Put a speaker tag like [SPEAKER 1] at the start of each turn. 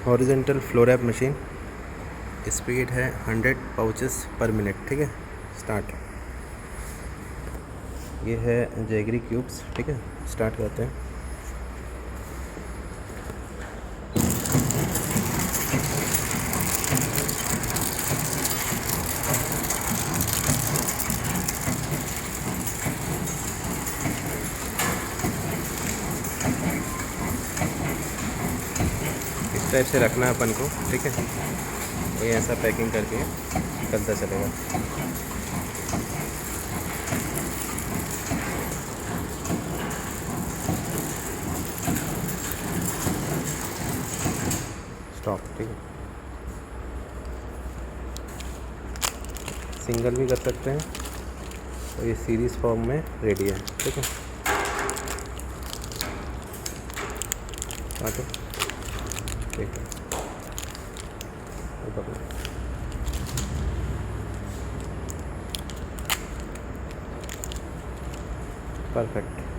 [SPEAKER 1] Horizontal flow wrap machine, speed है 100 pouches पर minute. ठीक है, स्टार्ट। ये है जैगरी क्यूब्स। ठीक है, स्टार्ट करते हैं। इस टाइप से रखना है अपन को। ठीक है, तो ये ऐसा पैकिंग करके चलता चलेगा। स्टॉप। ठीक है, सिंगल भी कर सकते हैं, तो ये सीरीज फॉर्म में रेडी है। ठीक है, काटो। ठीक है, परफेक्ट।